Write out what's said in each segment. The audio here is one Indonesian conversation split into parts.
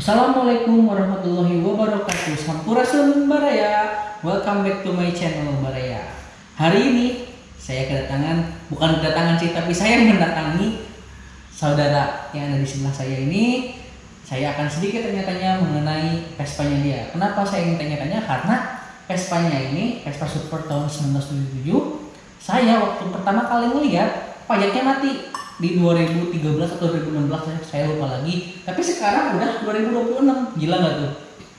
Assalamualaikum warahmatullahi wabarakatuh. Sampurasun Baraya. Welcome back to my channel Baraya. Hari ini saya bukan kedatangan sih, tapi saya mendatangi saudara yang ada di sebelah saya ini. Saya akan sedikit tanya-tanya mengenai Vespanya dia. Kenapa saya ingin tanya-tanya? Karena Vespanya ini, Vespa Super tahun 1977, saya waktu pertama kali melihat pajaknya mati di 2013 atau 2016, saya lupa lagi. Tapi sekarang udah 2026, gila nggak tuh?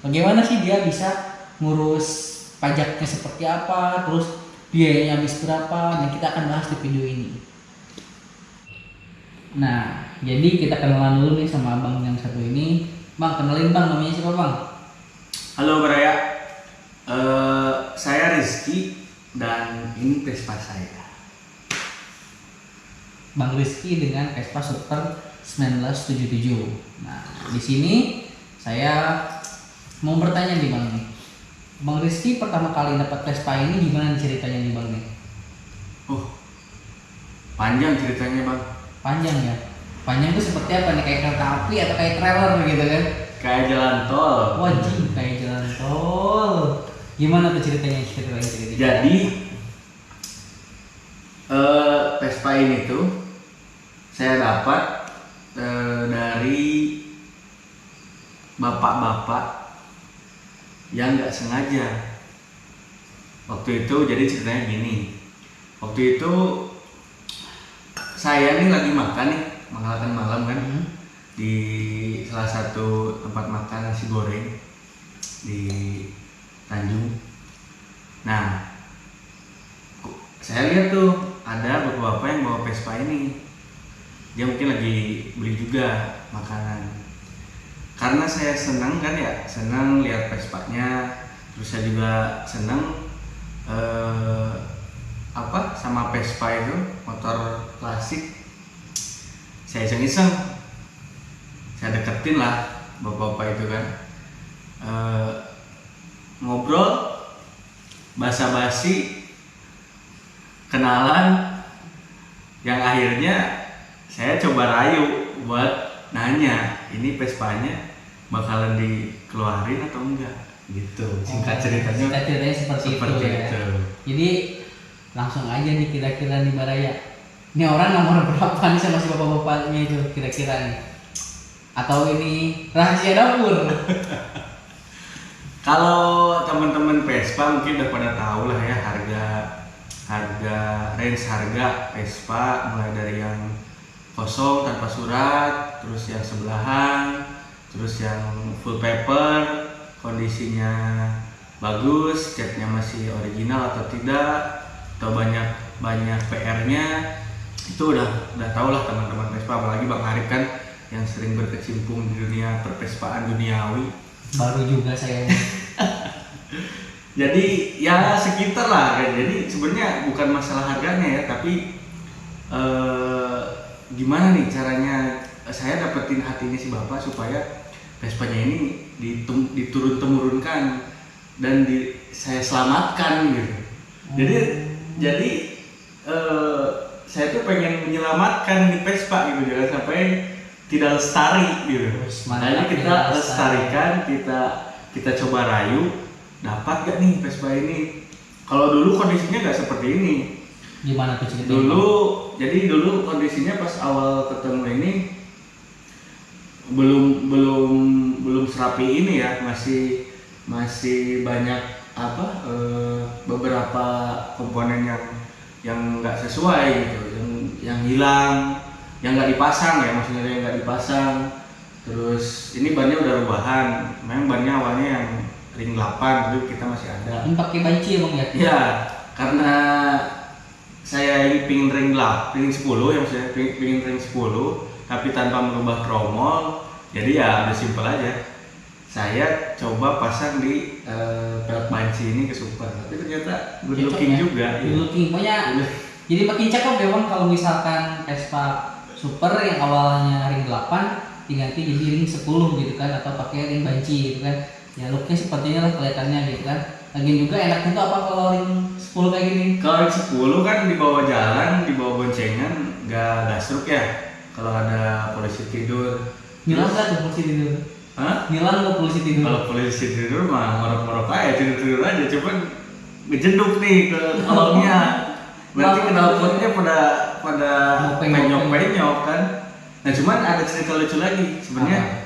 Bagaimana sih dia bisa ngurus pajaknya seperti apa, terus biayanya habis berapa, dan kita akan bahas di video ini. Nah, jadi kita kenalan dulu nih sama abang yang satu ini. Bang, kenalin bang, namanya siapa bang? Halo Baraya, saya Rizky dan ini Vespa saya. Bang Rizky dengan Vespa Super 1977. Nah, di sini saya mau bertanya nih Bang nih. Bang Rizky pertama kali dapat Vespa ini gimana ceritanya nih Bang nih? Panjang ceritanya Bang. Panjang ya? Panjang itu seperti apa nih? Kayak kereta api atau kayak trailer gitu kan? Kayak jalan tol. Wajib kayak jalan tol. Gimana tuh ceritanya? Jadi Vespa ini tuh saya dapat dari bapak-bapak yang nggak sengaja. Waktu itu jadi ceritanya gini. Waktu itu saya nih lagi makan malam kan, di salah satu tempat makan nasi goreng di Tanjung. Nah, saya lihat tuh ada bapak-bapak yang bawa Vespa ini. Dia mungkin lagi beli juga makanan. Karena saya senang kan ya, senang lihat Vespanya. Terus saya juga senang sama Vespa itu, motor klasik. Saya iseng-iseng, saya deketin lah bapak-bapak itu kan. Ngobrol, basa-basi, kenalan, yang akhirnya saya coba rayu buat nanya, ini Vespanya bakalan dikeluarin atau enggak gitu. Singkat ceritanya seperti itu ya. Jadi langsung aja nih kira-kira nih Baraya, ini orang nomor berapa nih sama si bapak-bapaknya itu kira-kira nih? Atau ini rahasia dapur? Kalau teman-teman Vespa mungkin udah pada tahu lah ya, range harga Vespa mulai dari yang kosong tanpa surat, terus yang sebelahan, terus yang full paper, kondisinya bagus, catnya masih original atau tidak, atau banyak PR-nya. Itu udah tahu lah teman-teman Vespa, apalagi Bang Arif kan yang sering berkecimpung di dunia pervespaan duniawi. Baru juga saya. Jadi ya sekitar lah kan. Jadi sebenarnya bukan masalah harganya ya, tapi gimana nih caranya saya dapetin hatinya si bapak supaya Vespanya ini diturun-temurunkan dan saya selamatkan gitu. Jadi saya tuh pengen menyelamatkan di Vespa gitu, jangan sampai tidak lestari gitu. Makanya kita lestarikan, kita coba rayu, dapat gak nih Vespa ini? Kalau dulu kondisinya nggak seperti ini. Gimana tuh ceritanya? Dulu kondisinya pas awal ketemu ini belum serapi ini ya, masih banyak beberapa komponen yang nggak sesuai gitu, yang hilang, yang nggak dipasang ya, maksudnya yang nggak dipasang. Terus ini bannya udah rubahan, memang bannya awalnya yang ring 8 dulu kita masih ada. Ini pakai banci ya Bang ya? Iya, karena saya ini pingin ring 10 ya, maksudnya pingin ring 10 tapi tanpa merubah tromol. Jadi ya udah simpel aja, saya coba pasang di pelek banci ini ke Super, tapi ternyata good looking ya? Juga good looking, pokoknya jadi makin cakep ya Bang. Kalau misalkan Vespa Super yang awalnya ring 8 diganti jadi ring 10 gitu kan, atau pakai ring banci gitu kan, ya looknya sepertinya lah kelihatannya gitu kan. Lagian juga enaknya tuh apa kalau ring 10 kayak gini? Kalau ring 10 kan dibawa jalan, dibawa boncengan, nggak gasruk ya. Kalau ada polisi tidur, Nyelam nggak tuh polisi tidur? Hah? Ngilang mau polisi tidur. Kalau polisi tidur mah ngorok-ngorok aja, tidur aja, cuman ngejeduk nih ke kolongnya. Nanti knalpotnya pada penyok-penyok kan. Nah cuman ada cerita lucu lagi sebenarnya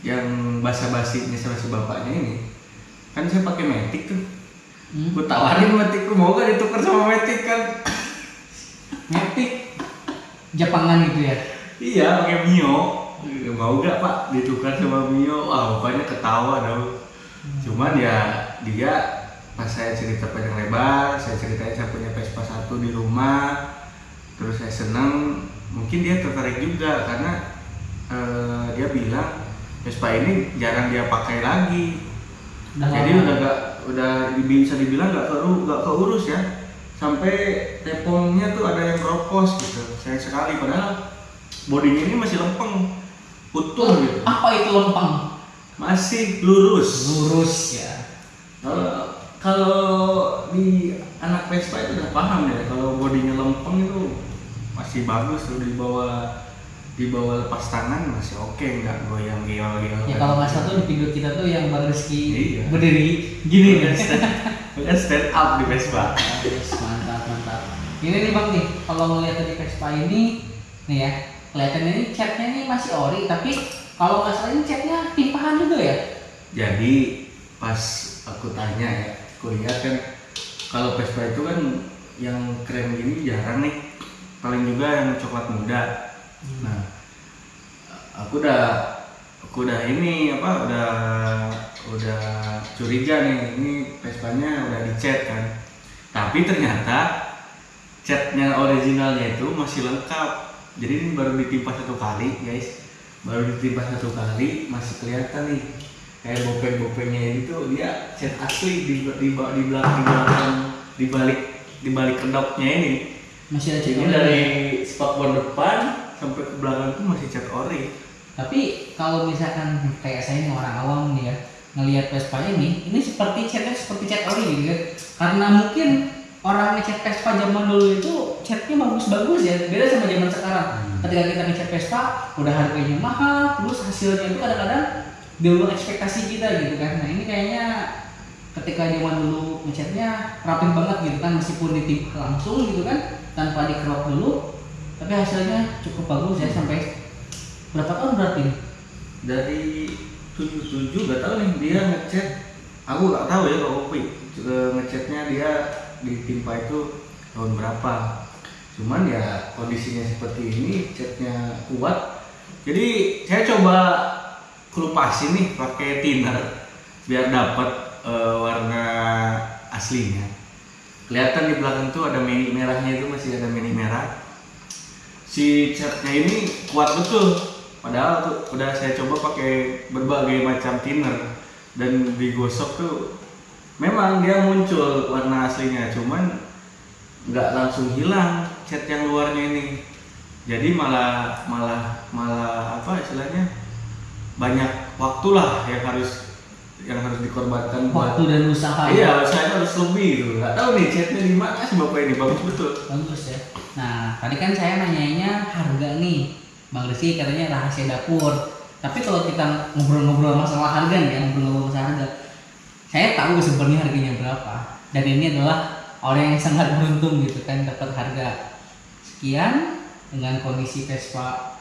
yang basa-basinya sama si bapaknya ini. Kan saya pakai Matic tuh. Gue tawarin Maticku, mau gak ditukar sama Matic kan? Matic Japangan gitu ya? Iya, pakai Mio. Mau gak Pak ditukar sama Mio? Wah, bapaknya ketawa dong. Cuman ya dia pas saya cerita panjang lebar, saya ceritain saya punya Vespa 1 di rumah, terus saya senang, mungkin dia tertarik juga karena dia bilang Vespa ini jarang dia pakai lagi. Jadi udah bisa dibilang nggak keurus ya, sampai tepongnya tuh ada yang keropos gitu. Sayang sekali, padahal bodinya ini masih lempeng, utuh gitu. Apa itu lempeng? Masih lurus. Lurus ya. Kalau di anak Vespa itu udah paham ya, kalau bodinya lempeng itu masih bagus tuh, di bawah lepas tangan masih oke, nggak goyang geol. Ya kalau nggak salah tuh di video kita tuh yang Bang Rizky iya, berdiri gini kan. Bukan stand up di Vespa. Mantap. Ini nih Bang nih, kalau ngeliat dari Vespa ini nih ya, kelihatannya ini catnya nih masih ori, tapi kalau nggak salah ini catnya timpahan juga ya. Jadi pas aku tanya ya, aku lihat kan kalau Vespa itu kan yang keren gini jarang nih, paling juga yang coklat muda. Nah, aku udah ini apa, udah curiga nih, ini Vespanya udah dicat kan, tapi ternyata catnya originalnya itu masih lengkap. Jadi ini baru ditimpa 1 kali guys, masih kelihatan nih kayak bopeng-bopengnya itu, dia cat asli di belakang di balik kedoknya ini Masih ada cat ini ori. dari spakbor depan sampai ke belakang itu masih cat ori. Tapi kalau misalkan kayak saya nih orang awam nih ya, ngelihat Vespa ini seperti catnya seperti cat ori gitu kan. Karena mungkin orang ngecat Vespa zaman dulu itu catnya bagus-bagus ya, beda sama zaman sekarang. Ketika kita ngecat Vespa udah harganya mahal, terus hasilnya itu kadang-kadang di luar ekspektasi kita gitu kan. Nah ini kayaknya ketika zaman dulu ngecatnya rapih banget gitu kan, meskipun ditimpa langsung gitu kan tanpa dikerok dulu, tapi hasilnya cukup bagus ya. Sampai berapa tahun berarti? Dari 77 nggak tahu nih dia ngecat, aku nggak tahu ya kalau Upi ngecatnya dia ditimpa itu tahun berapa. Cuman ya kondisinya seperti ini, catnya kuat. Jadi saya coba kelupasin nih pakai thinner biar dapat warna aslinya. Kelihatan di belakang tuh ada meni merahnya, itu masih ada meni merah. Si catnya ini kuat betul. Padahal tuh udah saya coba pakai berbagai macam thinner dan digosok tuh memang dia muncul warna aslinya, cuman nggak langsung hilang cat yang luarnya ini. Jadi malah apa istilahnya, banyak waktu lah yang harus dikorbankan Waktu dan usaha. Iya, usahanya harus lebih gitu. Nggak tahu nih catnya di mana sih bapak ini, bagus betul. Bagus ya. Nah tadi kan saya nanyainnya harga nih, Bang Rizky katanya rahasia dapur. Tapi kalau kita ngobrol-ngobrol masalah harga nih ya, ngobrol-ngobrol masalah harga, saya tahu sebenarnya harganya berapa. Dan ini adalah orang yang sangat beruntung gitu kan, dapat harga sekian dengan kondisi Vespa.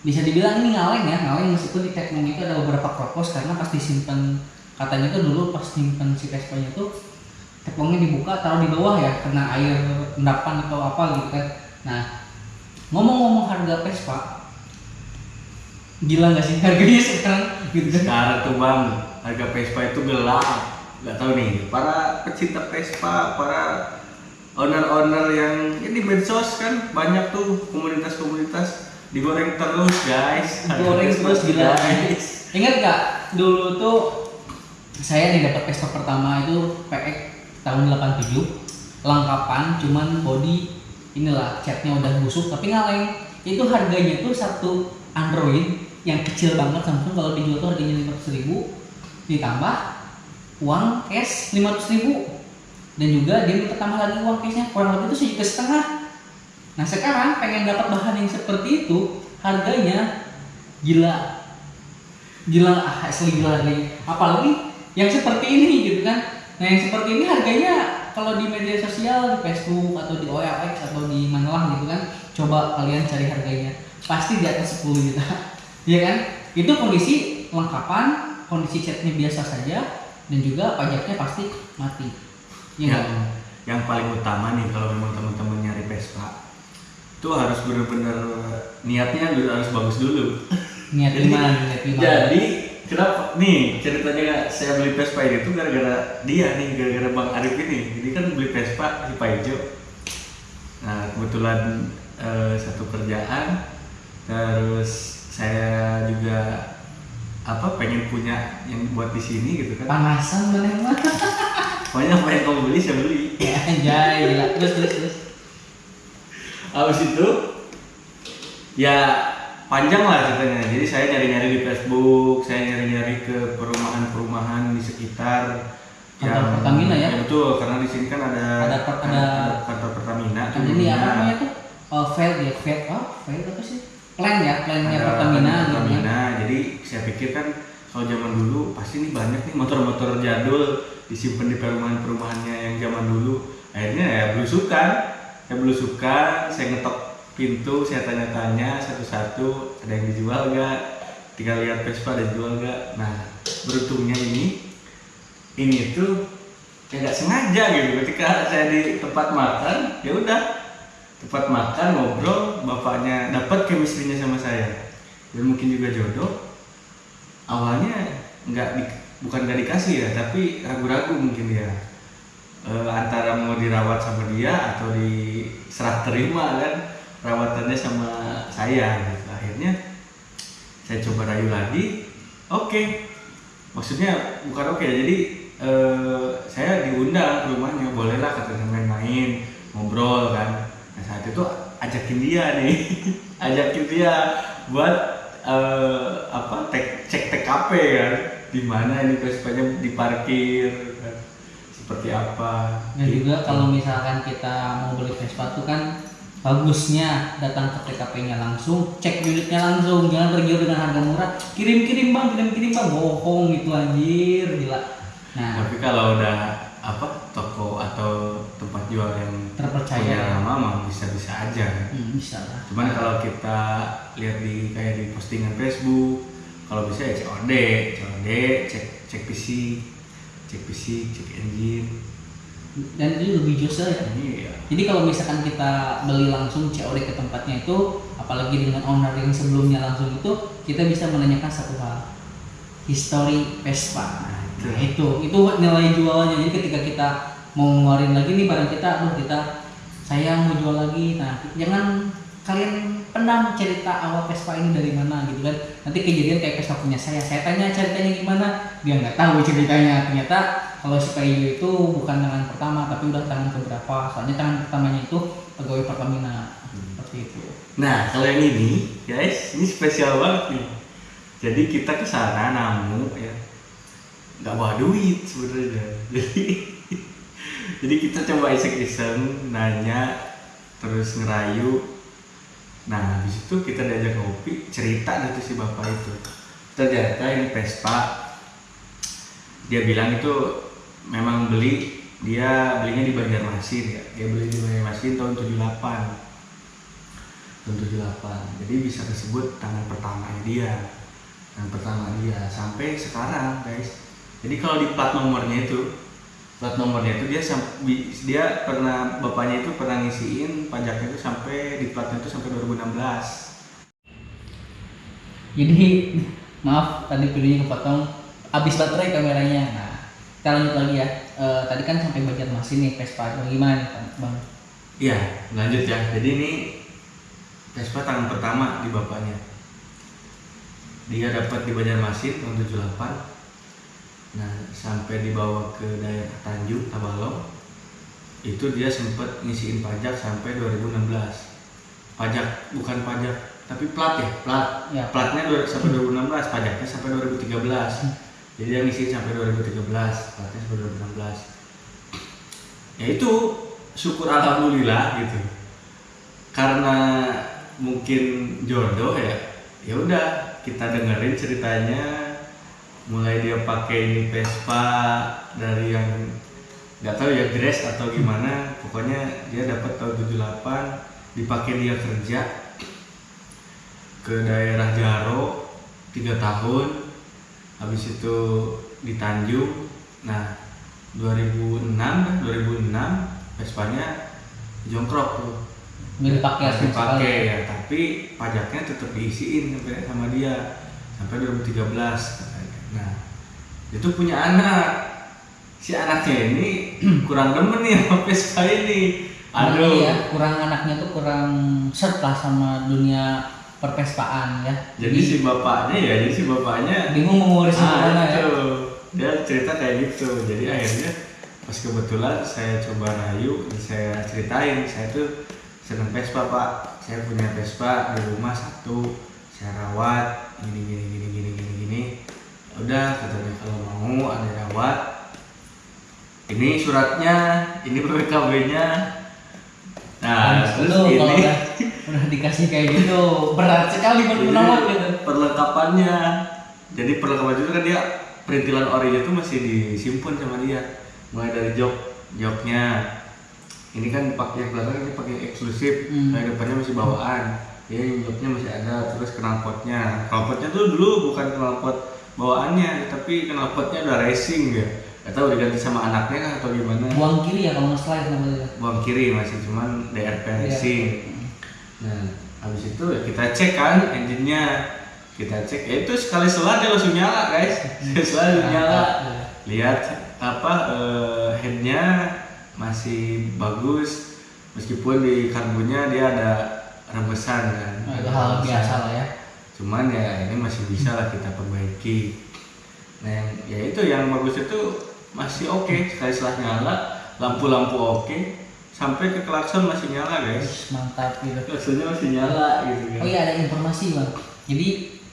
Bisa dibilang ini ngaleng meskipun di Teknong itu ada beberapa kropos, karena pas disimpan katanya tuh dulu pas simpen si Vespanya tuh tepungnya dibuka taruh di bawah ya, kena air endapan atau apa gitu kan. Nah ngomong-ngomong harga Vespa, gila nggak sih harganya sekarang gitu kan? Sekarang tuh Bang, harga Vespa itu gelap. Nggak tahu nih para pecinta Vespa, para owner-owner yang ini medsos kan banyak tuh, komunitas digoreng terus guys. Goreng terus gila guys. Ingat nggak dulu tuh saya nih dapat Vespa pertama itu PX tahun 87, lengkapan cuman body inilah catnya udah busuk tapi ngaleng. Itu harganya tuh satu Android yang kecil banget Samsung, kalau dijual tuh harganya 500.000 ditambah uang cash 500.000, dan juga dia minta tambah lagi uang cashnya kurang lebih itu 1,5 juta. Nah sekarang pengen dapat bahan yang seperti itu harganya gila Gila, asli gila harganya. Apalagi yang seperti ini gitu kan. Nah yang seperti ini harganya kalau di media sosial, di Facebook atau di OLX atau di mana lah gitu kan, coba kalian cari harganya pasti di atas 10 juta. Iya kan? Itu kondisi lengkapan, kondisi catnya biasa saja, dan juga pajaknya pasti mati. Iya nggak? Yang paling utama nih kalau memang teman-teman nyari Vespa itu harus benar-benar niatnya harus bagus dulu. Niat gimana? Jadi kenapa nih ceritanya saya beli Vespa ini tuh gara-gara dia nih, gara-gara Bang Arif ini. Jadi kan beli Vespa di Paijo. Nah kebetulan satu kerjaan, terus saya juga pengen punya yang buat di sini gitu kan. Panasan mana mah? Pokoknya apa yang kamu beli saya beli. Ya anjay, gila. Terus. Habis itu ya panjang lah ceritanya. Jadi saya nyari-nyari di Facebook, saya nyari-nyari ke perumahan-perumahan di sekitar Kantor Pertamina ya? Ya betul, karena di sini kan ada kantor Pertamina. Ada ini apa namanya tuh? Fail apa sih? Plannya Pertamina. Pertamina. Jadi saya pikir kan kalau zaman dulu pasti ini banyak nih motor-motor jadul disimpan di perumahan-perumahannya yang zaman dulu. Akhirnya ya belusukan, saya ngetok pintu, saya tanya-tanya satu-satu, ada yang dijual gak? Tinggal lihat Vespa ada dijual gak? Nah, beruntungnya ini tuh kayak gak sengaja gitu. Ketika saya di tempat makan, ya udah tempat makan ngobrol, bapaknya dapat chemistry-nya sama saya. Dan mungkin juga jodoh. Awalnya bukan gak dikasih ya, tapi ragu-ragu mungkin dia. Antara mau dirawat sama dia atau diserah terima kan rawatannya sama saya gitu. Akhirnya saya coba rayu lagi, oke. Maksudnya bukan oke, jadi saya diundang ke rumahnya, bolehlah katanya main-main, ngobrol kan. Nah saat itu ajakin dia buat cek TKP kan, di mana ini Vespanya diparkir kan. Seperti apa. Dan juga kalau misalkan kita mau beli Vespa tuh kan bagusnya datang ke TKP-nya langsung, cek unitnya langsung, jangan tergiur dengan harga murah. Kirim bang, bohong gitu anjir, gila. Nah, tapi kalau udah toko atau tempat jual yang terpercaya punya nama mah bisa aja kan. Bisa lah. Cuman kalau kita lihat kayak di postingan Facebook, kalau bisa ya COD, cek PC, cek engine, dan itu lebih jose ya. Iya. Jadi kalau misalkan kita beli langsung COD ke tempatnya itu, apalagi dengan owner yang sebelumnya langsung itu, kita bisa menanyakan satu hal, history Vespa. Nah, itu nilai jualnya. Jadi ketika kita mau ngeluarin lagi nih barang kita, saya mau jual lagi. Nah, jangan kalian pendam cerita awal Vespa ini dari mana gitu kan. Nanti kejadian kayak Vespa punya saya tanya ceritanya gimana, dia nggak tahu ceritanya. Ternyata kalau si Paijo itu bukan tangan pertama tapi udah tangan keberapa, soalnya tangan pertamanya itu pegawai Pertamina. Seperti itu. Nah kalau yang ini guys, ini spesial banget nih. Jadi kita kesana namu ya, nggak bawa duit sebenarnya. Jadi kita coba iseng-iseng nanya, terus ngerayu. Nah habis itu kita diajak ngopi, cerita dari si bapak itu. Ternyata ini Vespa, dia bilang itu memang dia belinya di Banjarmasin ya. Dia beli di Banjarmasin tahun 78. Jadi bisa disebut tangan pertamanya dia. Sampai sekarang guys. Jadi kalau di plat nomornya itu dia pernah, bapaknya itu pernah ngisiin pajaknya itu sampai di platnya itu sampai 2016. Jadi maaf tadi videonya kepotong, habis baterai kameranya. Nah kita lanjut lagi ya. Tadi kan sampai Banjarmasin nih Vespa, gimana nih bang? Iya lanjut ya. Jadi ini Vespa tangan pertama di bapaknya. Dia dapat di Banjarmasin tahun 78. Nah sampai dibawa ke daerah Tanjung Tabalong, itu dia sempat ngisiin pajak sampai 2016. Bukan pajak tapi plat ya. Platnya sampai 2016, pajaknya sampai 2013. Jadi dia ngisiin sampai 2013, platnya sampai 2016. Ya itu syukur alhamdulillah gitu. Karena mungkin jodoh ya udah kita dengerin ceritanya mulai dia pakai ini Vespa dari yang nggak tahu ya Grace atau gimana, pokoknya dia dapat tahun 78, dipakai dia kerja ke daerah Jaro 3 tahun, habis itu di Tanjung. Nah 2006 Vespanya jongkrok tuh, Milih pakai masih pakai ya, tapi pajaknya tetap diisiin sampai sama dia sampai 2013 katanya. Nah itu punya anak, si anaknya ini kurang demen nih sama Vespa ini. Aduh ya, kurang anaknya tuh kurang serta sama dunia perpespaan ya. jadi si bapaknya bingung mau ngurus gimana ya. Dia cerita kayak gitu. Jadi akhirnya pas kebetulan saya coba rayu, saya ceritain saya tuh seneng Vespa pak, saya punya Vespa di rumah 1, saya rawat gini. Udah katanya kalau mau ada rawat, ini suratnya, ini BPKB-nya. Nah terus kalau ini udah dikasih kayak gitu berat sekali buat menawar gitu. Perlengkapannya, jadi perlengkapan itu kan dia perintilan orinya tuh masih disimpan sama dia, mulai dari joknya ini kan pakai yang belakang, ini pakai eksklusif, yang depannya masih bawaan, ya joknya masih ada, terus knalpotnya tuh dulu bukan knalpot bawaannya tapi knalpotnya udah racing ya, nggak tahu diganti sama anaknya kan atau gimana. Buang kiri ya kalau nggak salah itu namanya. Buang kiri masih cuman DRP racing. Nah habis itu ya kita cek kan engine-nya, kita cek ya itu sekali selah dia langsung nyala guys. Selalu nyala, lihat headnya masih bagus meskipun di karbunya dia ada rembesan kan. Itu hal biasa lah ya. Cuman ya ini masih bisa lah kita perbaiki. Nah ya itu yang bagus itu masih oke, sekali selah nyala, lampu oke, sampai ke klakson masih nyala guys. Mantap gitu. Klaksonnya masih nyala gitu kan. Oh iya ada informasi bang. Jadi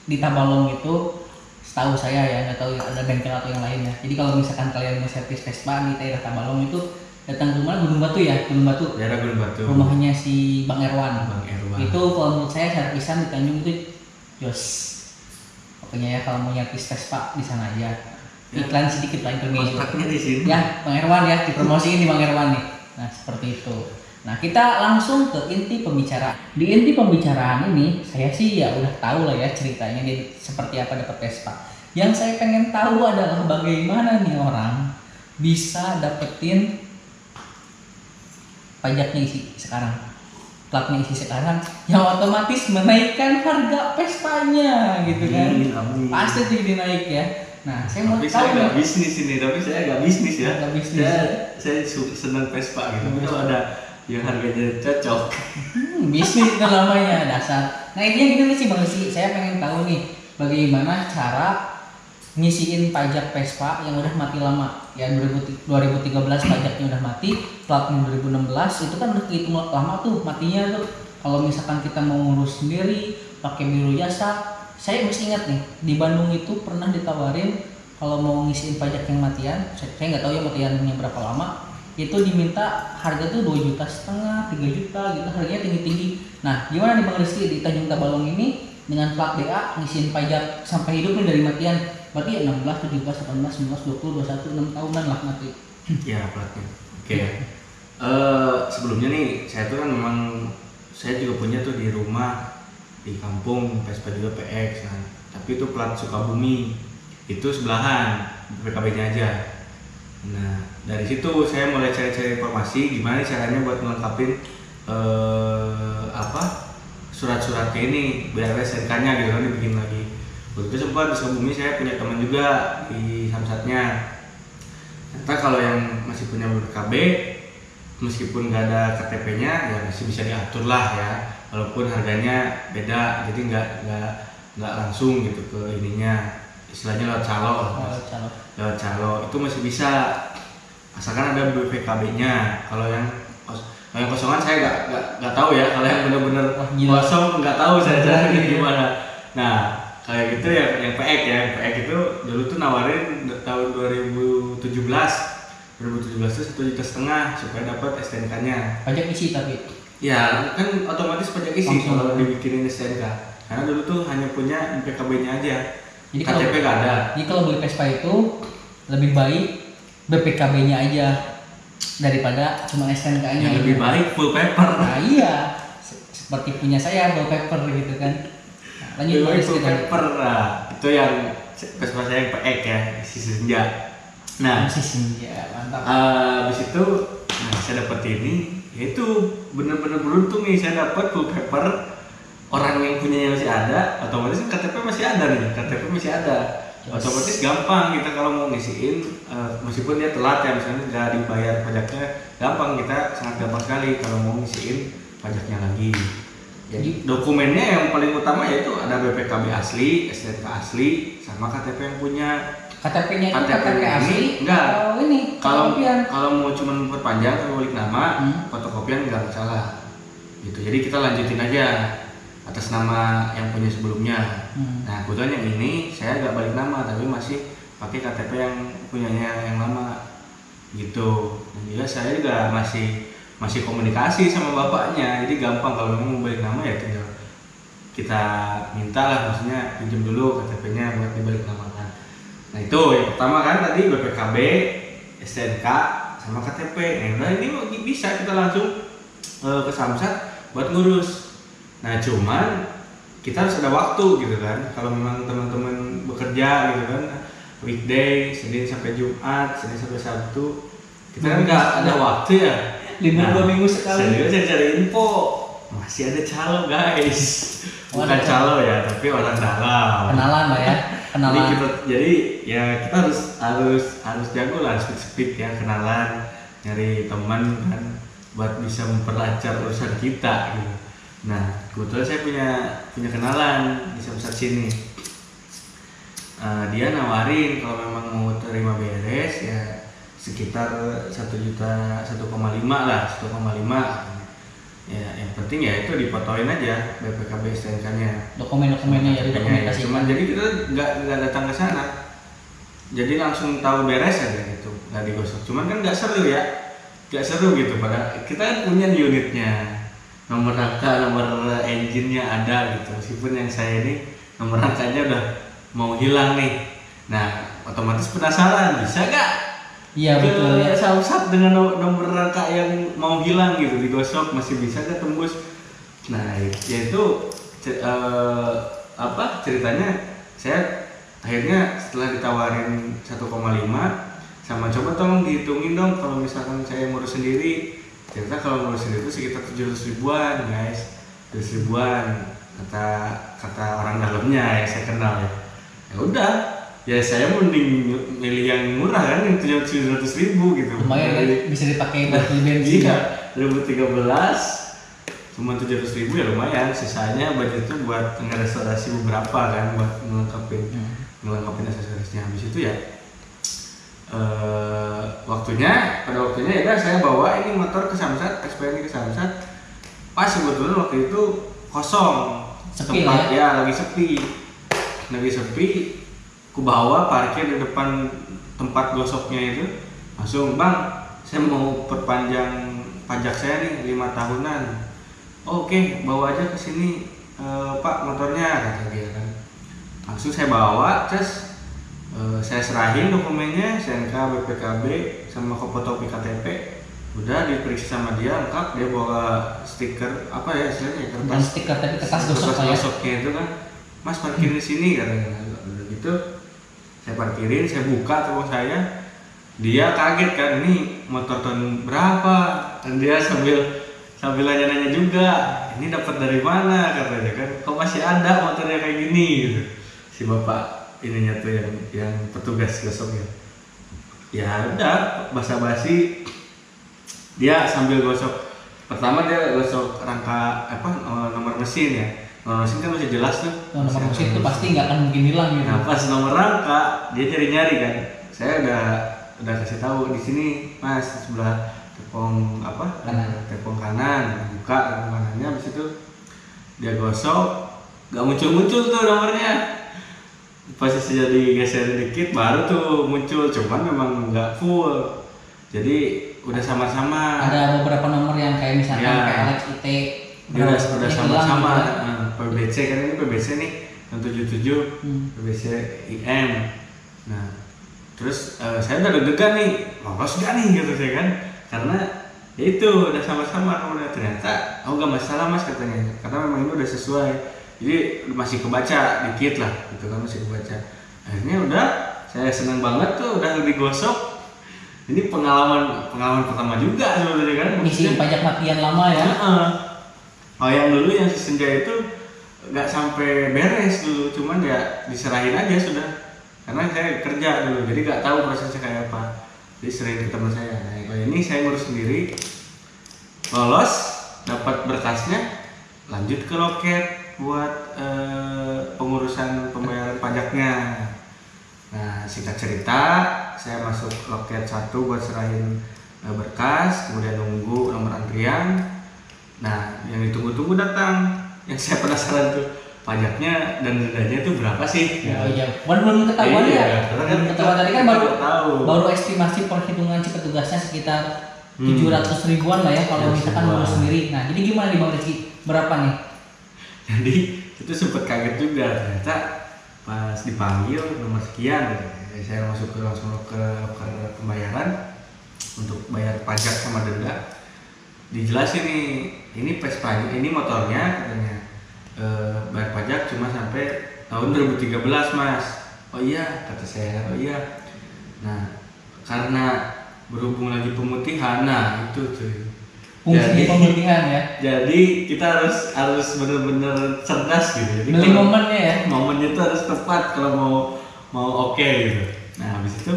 di Tabalong itu setahu saya ya, nggak tahu ada bengkel atau yang lainnya. Jadi kalau misalkan kalian mau servis Vespa di daerah Tabalong itu datang ke mana, Gunung Batu ya, Gunung Batu. Daerah Gunung Batu. Rumahnya si Bang Erwan. Itu kalau menurut saya servisan di Tanjung itu jos. Pokoknya ya kalau mau nyervis Vespa di sana aja. Iklan sedikit lah intermezzo. Kontaknya di sini. Ya Bang Erwan ya, dipromosiin di Bang Erwan nih. Nah seperti itu. Nah kita langsung ke inti pembicaraan. Di inti pembicaraan ini saya sih ya udah tahu lah ya ceritanya dia seperti apa dapat Vespa. Yang saya pengen tahu adalah bagaimana nih orang bisa dapetin pajaknya isi sekarang, platnya isi sekarang, yang otomatis menaikkan harga Vespanya gitu kan. Pasti jadi naik ya. Nah saya mau tahu saya nggak bisnis ini, tapi saya nggak bisnis ya. Nggak bisnis. Saya senang Vespa gitu. Kalau ada yang harganya cocok. Bisnis itu namanya dasar. Nah intinya gini sih Bang Rizky, saya pengen tahu nih bagaimana cara ngisiin pajak Vespa yang udah mati lama. Ya 2013 pajaknya udah mati, platnya 2016 itu kan udah kehitung lama tuh matinya tuh. Kalau misalkan kita mau ngurus sendiri pakai biro jasa, saya masih ingat nih di Bandung itu pernah ditawarin kalau mau ngisiin pajak yang matian, saya nggak tahu ya matiannya berapa lama. Itu diminta harga tuh 2,5 juta, 3 juta gitu, harganya tinggi-tinggi. Nah gimana nih Bang Rizky di Tanjung Tabalong ini dengan plat DA ngisiin pajak sampai hidup nih dari matian, berarti 16, 17, 18, 19, 20, 21, 6 tahunan lah mati. Ya platnya. Oke. Sebelumnya nih saya tuh kan memang saya juga punya tuh di rumah di kampung Vespa juga PX kan. Tapi itu plat Sukabumi. Itu sebelahan PKB-nya aja. Nah, dari situ saya mulai cari-cari informasi gimana caranya buat melengkapi surat-suratnya ini, biar SNK-nya gitu kan dibikin lagi. Waktu itu sempat di Sukabumi saya punya teman juga di Samsatnya. Ternyata kalau yang masih punya BPKB meskipun nggak ada KTP-nya ya masih bisa diatur lah ya, walaupun harganya beda, jadi nggak langsung gitu ke ininya, istilahnya lewat calo lah. Lewat calo itu masih bisa asalkan ada BPKB-nya. Kalau yang kosongan saya nggak tahu ya, kalau yang benar-benar kosong nggak tahu saya caranya gimana. Nah kayak gitu ya, yang PX itu dulu tuh nawarin tahun 2017 tuh 1,5 juta supaya dapat STNK-nya. Pajak isi tapi? Ya kan otomatis pajak isi kalau dibikinin STNK. Karena dulu tuh hanya punya PKB-nya aja. Jadi kalau KTP nggak ada. Jadi kalau beli Vespa itu lebih baik BPKB-nya aja daripada cuma STNK-nya. Yang lebih baik full paper. Nah iya, seperti punya saya full paper gitu kan. Nah, lanjut Lebih baik Mas, full kita paper. Nah, itu yang Vespa saya yang PX ya, isi senja. Nah, masih senja, mantap. habis itu, nah saya dapat ini, yaitu bener-bener beruntung nih saya dapat full paper. Orang yang punyanya masih ada, otomatis KTP masih ada nih, KTP masih ada. Yes. Otomatis gampang kita kalau mau ngisiin, meskipun dia telat ya, misalnya nggak dibayar pajaknya, gampang, kita sangat gampang sekali kalau mau ngisiin pajaknya lagi. Jadi dokumennya yang paling utama yaitu ada BPKB asli, STNK asli, sama KTP yang punya. KTP-nya itu KTP KTP asli enggak. atau ini fotokopian? Kalau mau cuma memperpanjang atau balik nama, fotokopian nggak masalah. Gitu. Jadi kita lanjutin aja atas nama yang punya sebelumnya. Nah kebetulan yang ini saya nggak balik nama tapi masih pakai KTP yang punyanya yang lama gitu. Dan juga saya juga masih komunikasi sama bapaknya, jadi gampang kalau mau balik nama ya tinggal kita minta lah, maksudnya pinjam dulu KTP-nya buat dibalik namakan. Nah itu yang pertama kan tadi BPKB, STNK sama KTP. Nah ini bisa kita langsung ke Samsat buat ngurus. Nah cuman kita harus ada waktu gitu kan. Kalau memang teman-teman bekerja gitu kan, weekday Senin sampai Jumat, Senin sampai Sabtu, kita kan nggak ada waktu ya. Libur 2 minggu sekali. Saya juga cari info, masih ada calo guys. Bukan calo ya, tapi orang dalam. Kenalan lah ya, kenalan. Jadi ya kita harus jago lah, speed ya, kenalan, nyari teman kan, buat bisa memperlancar urusan kita gitu. Nah kebetulan saya punya kenalan di Samsat sini. Dia nawarin kalau memang mau terima beres ya sekitar 1,5 lah, 1,5. Ya yang penting ya itu difotoin aja BPKB STNK-nya. Dokumen-dokumennya ya dokumentasi. Cuman jadi kita nggak datang ke sana. Jadi langsung tahu beres aja gitu, nggak digosok. Cuman kan nggak seru ya, nggak seru gitu. Pada kita kan punya di unitnya. Nomor rangka, nomor engine-nya ada gitu. Meskipun yang saya ini nomor rangkanya udah mau hilang nih. Nah, otomatis penasaran, bisa gak? Iya betul ya. Samsat dengan nomor rangka yang mau hilang gitu, digosok masih bisa gak tembus? Nah, yaitu ceritanya saya akhirnya setelah ditawarin 1,5 sama coba tolong dihitungin dong kalau misalkan saya ngurus sendiri. Ternyata kalau ngurus sendiri itu sekitar 700 ribuan guys, 700 ribuan kata orang dalamnya yang saya kenal ya. Ya udah, ya saya mending milih yang murah kan, yang 700 ribu gitu. Lumayan ya, bisa dipakai buat beli bensin. Iya, 2013 cuma 700 ribu ya lumayan. Sisanya budget itu buat ngerestorasi beberapa kan, buat ngelengkapin aksesorisnya. Habis itu ya pada waktunya ya saya bawa ini motor ke Samsat, SPN ke Samsat. Pas sebetulnya waktu itu kosong, sepi tempat ya lagi sepi. Ku bawa parkir di depan tempat gosoknya itu, langsung bang, saya mau perpanjang pajak saya nih 5 tahunan. Oke, bawa aja ke sini Pak motornya, kata dia kan. Langsung saya bawa, terus saya serahin dokumennya, STNK, BPKB, sama fotokopi KTP. Udah diperiksa sama dia, lengkap. Dia bawa stiker apa ya istilahnya, bukan stiker tapi kertas gosoknya itu kan. Mas parkir di sini katanya. Udah gitu saya parkirin, saya buka toko saya. Dia kaget kan, ini motor tahun berapa? Dan dia sambil nanya-nanya juga, ini dapat dari mana katanya kan? Kok masih ada motornya kayak gini gitu. Si bapak ininya tuh yang petugas gosoknya. Ya udah, basa-basi dia sambil gosok. Pertama dia gosok rangka nomor mesin ya. Nomor mesin kan masih jelas tuh. Nomor mesin itu pasti nggak akan mungkin hilang gitu. Nah pas nomor rangka dia nyari-nyari kan. Saya udah kasih tahu di sini Mas, sebelah tepung tepung kanan, buka tepung kanannya. Habis itu dia gosok, nggak muncul tuh nomornya. Posisi jadi geser dikit baru tuh muncul, cuman memang nggak full. Jadi udah sama-sama. Ada beberapa nomor yang kayak misalkan PLX IT udah sama-sama. gitu. PBC kan, ini PBC nih tahun 77 BBCIM. Nah terus saya udah deg-degan nih, lolos gak nih gitu saya kan, karena ya itu udah sama-sama, kemudian ternyata gak masalah mas katanya, karena memang ini udah sesuai, jadi masih kebaca dikit lah gitu kan, masih kebaca. Akhirnya udah saya senang banget tuh, udah digosok. Ini pengalaman pertama juga sebenarnya kan, ngisi pajak matian lama ya. Oh yang dulu yang si Senja itu nggak sampai beres dulu, cuman ya diserahin aja sudah, karena saya kerja dulu jadi nggak tahu prosesnya kayak apa, jadi sering ke teman saya. Nah kalau ini saya ngurus sendiri, lolos dapat berkasnya, lanjut ke loket buat pengurusan pembayaran pajaknya. Nah singkat cerita saya masuk loket 1 buat serahin berkas, kemudian nunggu nomor antrian. Nah yang ditunggu-tunggu datang, yang saya penasaran tuh pajaknya dan dendanya itu berapa sih? Oh iya, belum ketahuan ya. Karena kan Ketahuan tadi kan tahu. baru estimasi perhitungan si petugasnya sekitar 700 ribuan lah ya kalau misalkan ngurus sendiri. Nah jadi gimana nih Bang Rizky, berapa nih? Jadi itu sempet kaget juga, ternyata pas dipanggil nomor sekian, saya masuk langsung ke pembayaran untuk bayar pajak sama denda. Dijelasin nih, ini Vespa, ini motornya katanya bayar pajak cuma sampai tahun 2013 mas. Oh iya kata saya, oh iya. Nah karena berhubung lagi pemutihan, nah itu tuh Fungsi pemutihan ya. jadi kita harus benar-benar cerdas gitu. Jadi beli momennya ya. Momennya itu harus tepat kalau mau oke gitu. Nah habis itu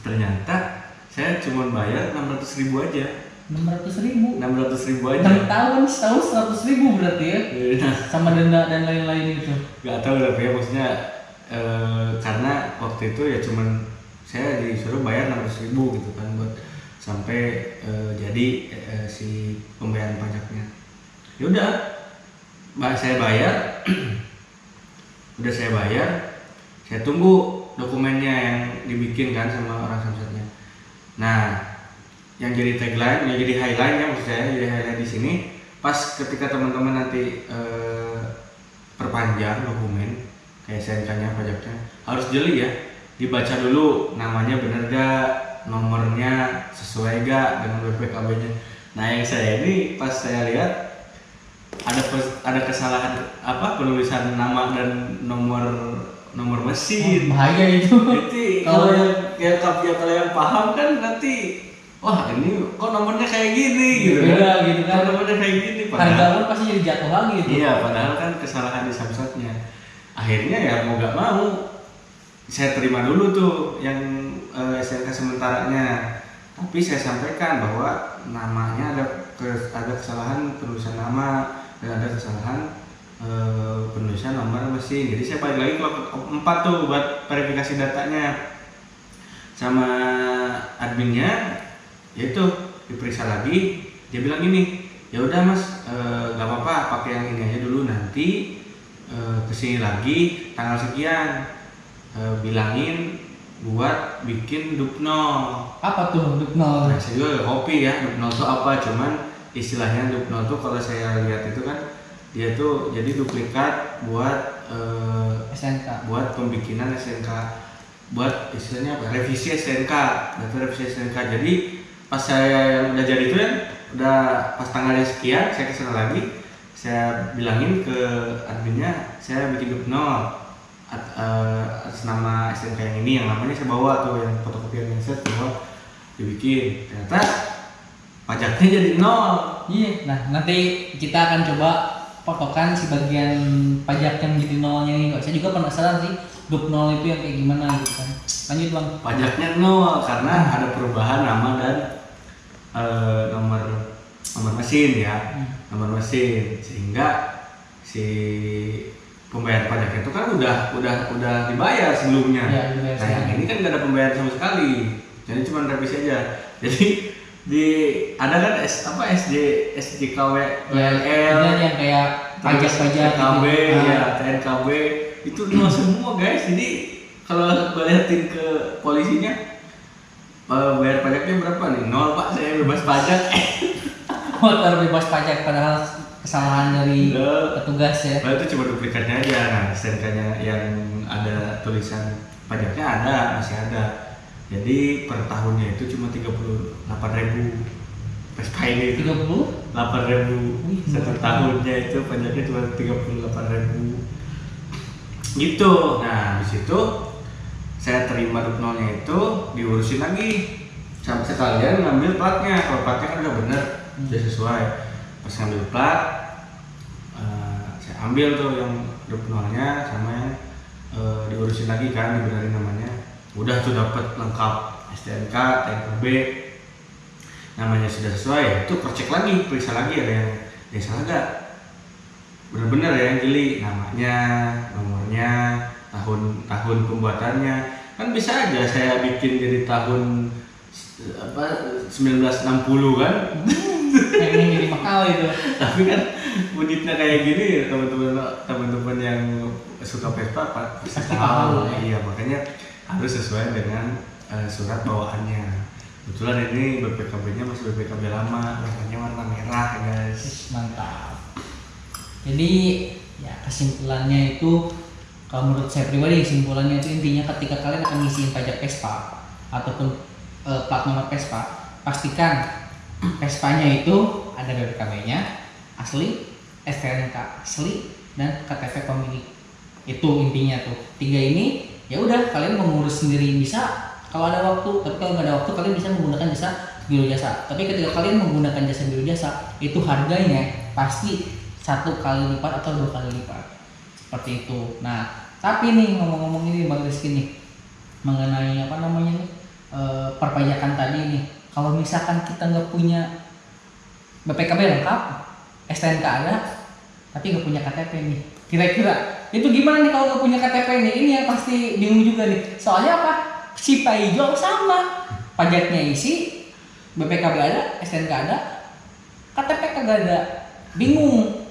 ternyata saya cuma bayar 600 ribu aja. 600 ribu 600 ribu aja. 6 tahun setahun 100 ribu berarti ya. Nah, sama denda dan lain-lain itu. nggak tahu tapi ya maksudnya karena waktu itu ya cuman saya disuruh bayar 600 ribu gitu kan buat sampai jadi si pembayaran pajaknya. Ya udah, saya bayar, udah saya bayar, saya tunggu dokumennya yang dibikin kan sama orang samsatnya. Nah yang jadi tagline, yang jadi highlight ya maksud saya, jadi highlight di sini pas ketika teman-teman nanti perpanjang dokumen kayak SNK-nya pajaknya harus jeli ya, dibaca dulu namanya bener gak, nomornya sesuai gak dengan BPKB-nya. Nah yang saya ini pas saya lihat ada kesalahan penulisan nama dan nomor mesin. Bahaya itu. Jadi kalau yang paham kan nanti wah ini kok nomornya kayak gini gitu beda, kan. Gitu kan. Nomornya kayak gini Harga pun pasti jadi jatuh lagi gitu. Iya, padahal kan kesalahan di samsatnya. Akhirnya ya mau gak mau saya terima dulu tuh yang SNK sementaranya. Tapi saya sampaikan bahwa namanya ada kesalahan penulisan nama dan ada kesalahan penulisan nomor mesin. Jadi saya balik lagi ke 4 tuh buat verifikasi datanya sama adminnya. Yaitu diperiksa lagi, dia bilang gini, ya udah mas, gak apa-apa pakai yang ini aja dulu, nanti kesini lagi tanggal sekian, bilangin buat bikin dupnol. Apa tuh dupnol? Nah saya juga gak kopi ya dupnol itu apa, cuman istilahnya dupnol tuh kalau saya lihat itu kan dia tuh jadi duplikat buat SNK, buat pembikinan SNK, buat istilahnya apa, revisi SNK, data revisi SNK. Jadi pas saya udah jadi itu ya, udah pas tanggalnya sekian saya kesana lagi, saya bilangin ke adminnya saya bikin dupnol atas nama SNK yang ini, yang namanya saya bawa tuh, yang fotokopian yang saya bawa dibikin. Ternyata pajaknya jadi 0. Iya, nah nanti kita akan coba potokan si bagian pajak yang jadi nolnya ini. Saya juga penasaran sih dupnol itu yang kayak gimana gitu kan. Lanjut bang. Pajaknya 0 karena ada perubahan nama dan nomor mesin ya, nomor mesin, sehingga si pembayaran pajak itu kan udah dibayar sebelumnya. Ya, nah yang ini kan nggak ada pembayaran sama sekali, jadi cuma revisi aja. Jadi ada kan SJKW, WLL yang kayak pajak-pajak TNKB, gitu. ya TNKB itu 0 semua guys. Jadi kalau gue liatin ke polisinya, bayar pajaknya berapa nih? 0 pak, saya bebas pajak. Motor bebas pajak, padahal kesalahan dari petugas ya. Nah, itu cuma duplikatnya aja. Nah, STNK-nya yang ada tulisan pajaknya masih ada. Jadi per tahunnya itu cuma 38.000 Vespa ini itu 8.000 satu tahunnya itu pajaknya cuma 38.000 gitu. Nah habis itu saya terima dupnolnya itu diurusin lagi sampai sekalian ngambil platnya. Kalau platnya kan udah bener udah sesuai. Pas ngambil plat saya ambil tuh yang dupnolnya sama yang diurusin lagi kan, dibenerin namanya. Udah tuh dapat lengkap STNK, TNKB, namanya sudah sesuai. Itu cek lagi, periksa lagi ada yang salah gak, bener-bener ya yang jeli namanya, nomornya, tahun pembuatannya. Kan bisa aja saya bikin jadi tahun 1960 kan. Yang jadi makal itu. Tapi kan unitnya kayak gini, teman-teman yang suka Vespa pasti tahu. Iya, makanya harus sesuai dengan surat bawaannya. Kebetulan ini BPKB-nya masih BPKB lama, warnanya warna merah guys. Mantap. Jadi ya kesimpulannya itu, kalau menurut saya pribadi kesimpulannya itu intinya ketika kalian akan ngisiin pajak Vespa ataupun plat nomor Vespa, pastikan Vespanya itu ada BPKB-nya asli, STNK asli, dan KTP pemilik. Itu intinya tuh. 3 ini ya udah kalian mengurus sendiri bisa kalau ada waktu, tapi kalau nggak ada waktu kalian bisa menggunakan jasa biro jasa. Tapi ketika kalian menggunakan jasa biro jasa, itu harganya pasti 1 kali lipat atau 2 kali lipat seperti itu. Nah tapi nih ngomong-ngomong ini Bang Rizky nih mengenai apa namanya nih perpajakan tadi nih, kalau misalkan kita nggak punya BPKB lengkap, STNK ada, tapi nggak punya KTP nih, kira-kira itu gimana nih kalau nggak punya KTP nih? Ini yang pasti bingung juga nih. Soalnya apa? Si Paijo sama pajaknya isi, BPKB ada, STNK ada, KTP kagak ada, bingung.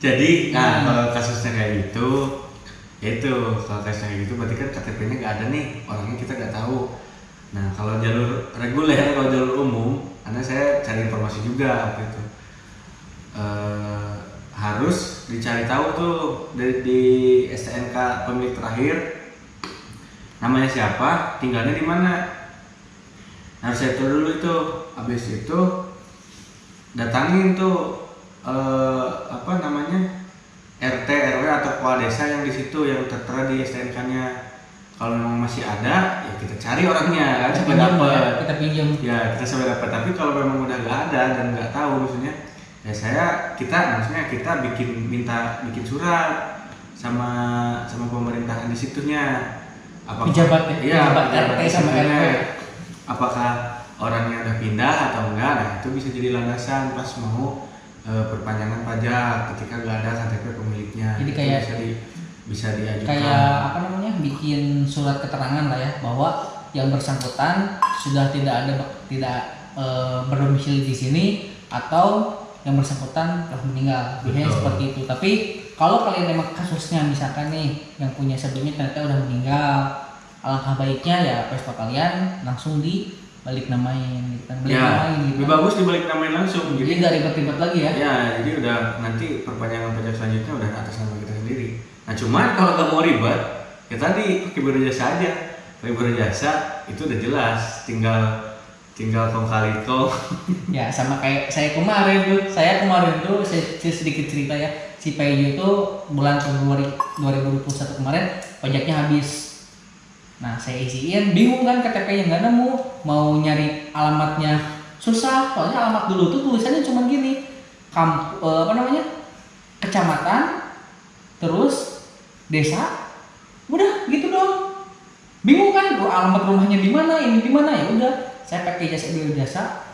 Jadi kalau kasusnya kayak gitu, itu kalau kasusnya kayak gitu berarti kan KTP-nya nggak ada nih, orangnya kita nggak tahu. Nah kalau jalur reguler, kalau jalur umum, karena saya cari informasi juga waktu itu, harus dicari tahu tuh di STNK pemilik terakhir namanya siapa, tinggalnya di mana. Harus saya tahu dulu itu. Habis itu datangin tuh apa namanya RT RW atau kepala desa yang di situ yang tertera di STNK-nya. Kalau memang masih ada ya kita cari orangnya kan sampai dapat. Kita pinjam. Ya kita sampai dapat. Tapi kalau memang udah nggak ada dan nggak tahu maksudnya, ya kita bikin surat sama pemerintahan di situnya. Pejabat RT sama RW. Apakah orangnya udah pindah atau enggak? Nah itu bisa jadi landasan pas mau perpanjangan pajak ketika nggak ada KTP pemiliknya. Jadi kayak bisa diajukan. Kayak apa namanya, bikin surat keterangan lah ya bahwa yang bersangkutan sudah tidak berdomisili di sini atau yang bersangkutan telah meninggal. Biasanya seperti itu. Tapi kalau kalian memang kasusnya misalkan nih yang punya sebelumnya ternyata udah meninggal, alangkah baiknya ya Vespa kalian langsung dibalik namain gitu. Lebih bagus dibalik namain langsung. Jadi nggak ribet-ribet lagi ya. Ya, jadi udah nanti perpanjangan pajak selanjutnya udah atas nama kita sendiri. Nah cuman kalau nggak mau ribet, ya tadi pakai biro jasa aja. Pakai biro jasa itu udah jelas, tinggal kong kali kong. Ya sama kayak saya kemarin tuh saya sedikit cerita ya, si Paijo itu bulan Februari 2021 kemarin pajaknya habis. Nah saya isiin, bingung kan KTP-nya nggak nemu, mau nyari alamatnya susah, soalnya alamat dulu tuh tulisannya cuma gini, kecamatan, terus desa, udah gitu doang. Bingung kan, alamat rumahnya di mana, ini di mana, ya udah. Saya pakai jasa biro jasa,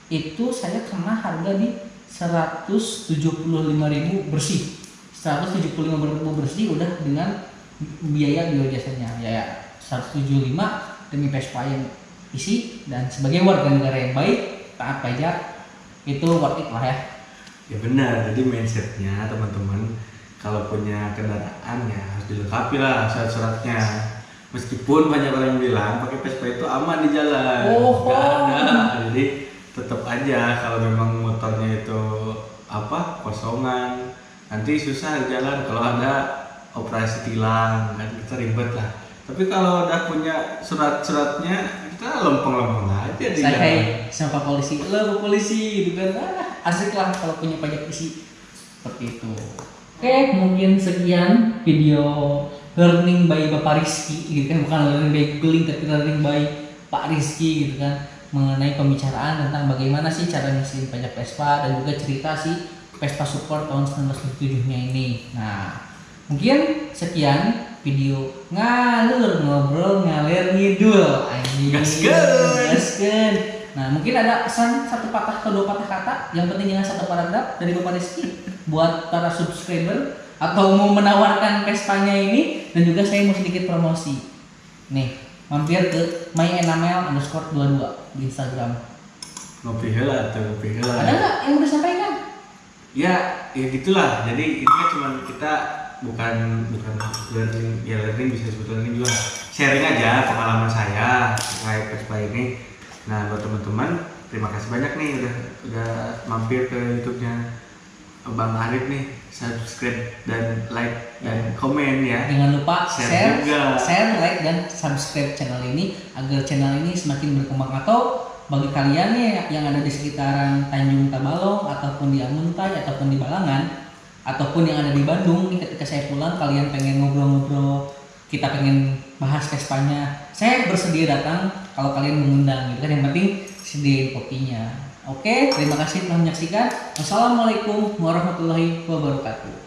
itu saya kena harga di 175.000 bersih. 175.000 bersih udah dengan biaya biro jasanya. Ya 175 demi Vespa yang isi dan sebagai warga negara yang baik, taat pajak, itu worth it lah ya. Ya benar, jadi mindsetnya teman-teman kalau punya kendaraan ya harus dilengkapi lah surat-suratnya. Meskipun banyak orang bilang pakai Vespa itu aman di jalan, nggak ada. Jadi tetap aja kalau memang motornya itu kosongan, nanti susah jalan kalau ada operasi tilang kan, kita ribet lah. Tapi kalau udah punya surat-suratnya kita lempeng-lempeng aja di Saya jalan. kayak sama Pak Polisi, lo polisi gitu kan, asik lah kalau punya pajak isi seperti itu. Oke, mungkin sekian video learning by Bapak Rizky gitu kan, bukan learning by googling tapi learning by Pak Rizky gitu kan, mengenai pembicaraan tentang bagaimana sih cara ngisiin pajak Vespa dan juga cerita si Vespa Support tahun 1977 nya ini. Nah, mungkin sekian video ngalur ngobrol ngalir ngidul anjing. Gaskeun. Nah, mungkin ada pesan satu patah atau dua patah kata, yang penting jangan satu paragraf dari Bapak Rizky buat para subscriber atau mau menawarkan Vespanya ini, dan juga saya mau sedikit promosi. Nih, mampir ke @myenamel_22 di Instagram. Ngopi heula atau ngopi heula. Ada nggak yang mau disampaikan? Ya gitulah. Jadi ini kan cuma kita bukan learning bisa disebut learning juga. Sharing aja pengalaman saya terkait Vespa ini. Nah, buat teman-teman, terima kasih banyak nih udah mampir ke YouTube-nya Bang Arif nih. Subscribe dan like dan komen ya. Jangan lupa Share juga. share, like dan subscribe channel ini agar channel ini semakin berkembang. Atau bagi kalian nih yang ada di sekitaran Tanjung Tabalong ataupun di Amuntai ataupun di Balangan ataupun yang ada di Bandung nih, ketika saya pulang kalian pengen ngobrol-ngobrol, kita pengen bahas Vespanya, saya bersedia datang kalau kalian mengundang gitu kan. Yang penting sediain kopinya. Oke, terima kasih telah menyaksikan. Wassalamualaikum warahmatullahi wabarakatuh.